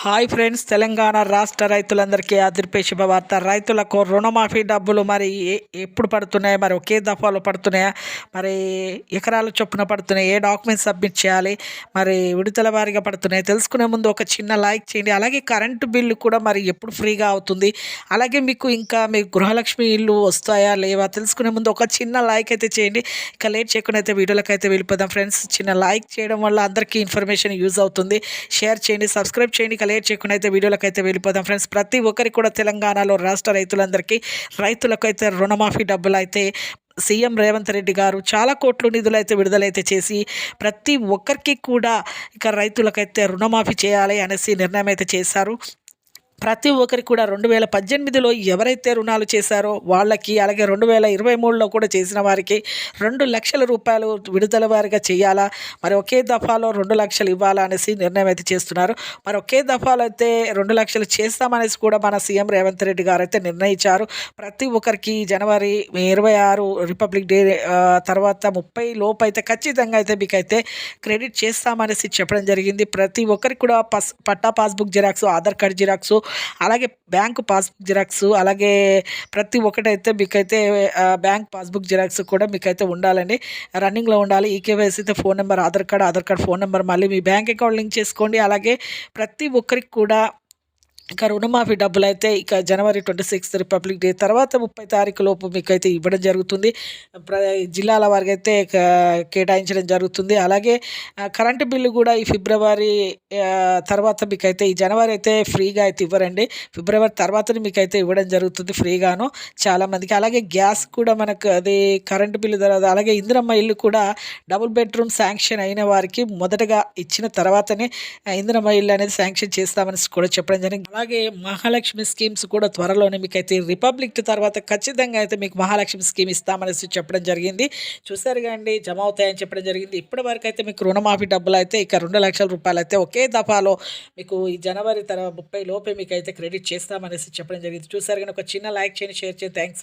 Hi friends, Telangana రాష్ట్ర రైతులందరికీ అదిరిపే శుభవార్త. రైతులకు రుణమాఫీ డబ్బులు మరి ఎప్పుడు పడుతున్నాయి, మరి ఒకే దఫాలో పడుతున్నాయా, మరి ఎకరాల చొప్పున పడుతున్నాయి, ఏ డాక్యుమెంట్స్ సబ్మిట్ చేయాలి, మరి విడతల వారీగా పడుతున్నాయి తెలుసుకునే ముందు ఒక చిన్న లైక్ చేయండి. అలాగే కరెంటు బిల్లు కూడా మరి ఎప్పుడు ఫ్రీగా అవుతుంది, అలాగే మీకు ఇంకా మీ గృహలక్ష్మి ఇల్లు వస్తాయా లేవా తెలుసుకునే ముందు ఒక చిన్న లైక్ అయితే చేయండి. ఇక లేట్ చేయకుండా అయితే వీడియోలకు అయితే వెళ్ళిపోదాం ఫ్రెండ్స్. చిన్న లైక్ చేయడం వల్ల అందరికీ ఇన్ఫర్మేషన్ యూజ్ అవుతుంది. షేర్ చేయండి, సబ్స్క్రైబ్ చేయండి. లేట్ చేయకుండా అయితే వీడియోలకు అయితే వెళ్ళిపోదాం ఫ్రెండ్స్. ప్రతి ఒక్కరికి కూడా తెలంగాణలో రాష్ట్ర రైతులందరికీ రైతులకైతే రుణమాఫీ డబ్బులు అయితే సీఎం రేవంత్ రెడ్డి గారు చాలా కోట్లు నిధులు అయితే విడుదలైతే చేసి ప్రతి ఒక్కరికి కూడా ఇక రైతులకైతే రుణమాఫీ చేయాలి అనేసి నిర్ణయం అయితే చేశారు. ప్రతి ఒక్కరికి కూడా 2018లో ఎవరైతే రుణాలు చేశారో వాళ్ళకి, అలాగే 2023లో కూడా చేసిన వారికి 2 లక్షల రూపాయలు విడుదల వారిగా చేయాలా, మరి ఒకే దఫాలో 2 లక్షలు ఇవ్వాలా అనేసి నిర్ణయం అయితే చేస్తున్నారు. మరి ఒకే దఫాలో అయితే 2 లక్షలు చేస్తామనేసి కూడా మన సీఎం రేవంత్ రెడ్డి గారు అయితే నిర్ణయించారు. ప్రతి ఒక్కరికి జనవరి 26 రిపబ్లిక్ డే తర్వాత 30 లోపు అయితే ఖచ్చితంగా అయితే మీకైతే క్రెడిట్ చేస్తామనేసి చెప్పడం జరిగింది. ప్రతి ఒక్కరికి కూడా పట్టా passbook xerox, Aadhaar card xerox, అలాగే బ్యాంకు పాస్బుక్ జిరాక్స్, అలాగే ప్రతి ఒక్కటైతే మీకైతే బ్యాంక్ పాస్బుక్ జిరాక్స్ కూడా మీకైతే ఉండాలండి, రన్నింగ్లో ఉండాలి. ఈకేవైసీ అయితే phone number, Aadhaar card phone number, మళ్ళీ మీ బ్యాంక్ అకౌంట్ లింక్ చేసుకోండి. అలాగే ప్రతి ఒక్కరికి కూడా ఇక రుణమాఫీ డబ్బులు అయితే ఇక జనవరి 26 రిపబ్లిక్ డే తర్వాత 30 తారీఖు లోపు మీకైతే ఇవ్వడం జరుగుతుంది. జిల్లాల వారికి అయితే కేటాయించడం జరుగుతుంది. అలాగే కరెంటు బిల్లు కూడా ఈ ఫిబ్రవరి తర్వాత మీకైతే, ఈ జనవరి అయితే ఫ్రీగా అయితే ఇవ్వరండి, ఫిబ్రవరి తర్వాతనే మీకైతే ఇవ్వడం జరుగుతుంది ఫ్రీగాను చాలామందికి. అలాగే గ్యాస్ కూడా మనకు అది కరెంటు బిల్లు తర్వాత, అలాగే ఇందిరమ్మ ఇల్లు కూడా డబుల్ బెడ్రూమ్ శాంక్షన్ అయిన వారికి మొదటగా ఇచ్చిన తర్వాతనే ఇందిరమ్మ ఇల్లు అనేది శాంక్షన్ చేస్తామని కూడా చెప్పడం జరిగింది. అలాగే మహాలక్ష్మి స్కీమ్స్ కూడా త్వరలోనే మీకైతే రిపబ్లిక్ తర్వాత ఖచ్చితంగా అయితే మీకు మహాలక్ష్మి స్కీమ్ ఇస్తామనేసి చెప్పడం జరిగింది. చూసారుగా అండి, జమ అవుతాయని చెప్పడం జరిగింది. ఇప్పటి వరకు అయితే మీకు రుణమాఫీ డబ్బులు అయితే ఇక 2 లక్షల రూపాయలు అయితే ఒకే దఫాలో మీకు ఈ జనవరి 30 లోపే మీకు అయితే క్రెడిట్ చేస్తామనేసి చెప్పడం జరిగింది. చూసారు కానీ ఒక చిన్న లైక్ చేయండి, షేర్ చేయండి. థ్యాంక్స్.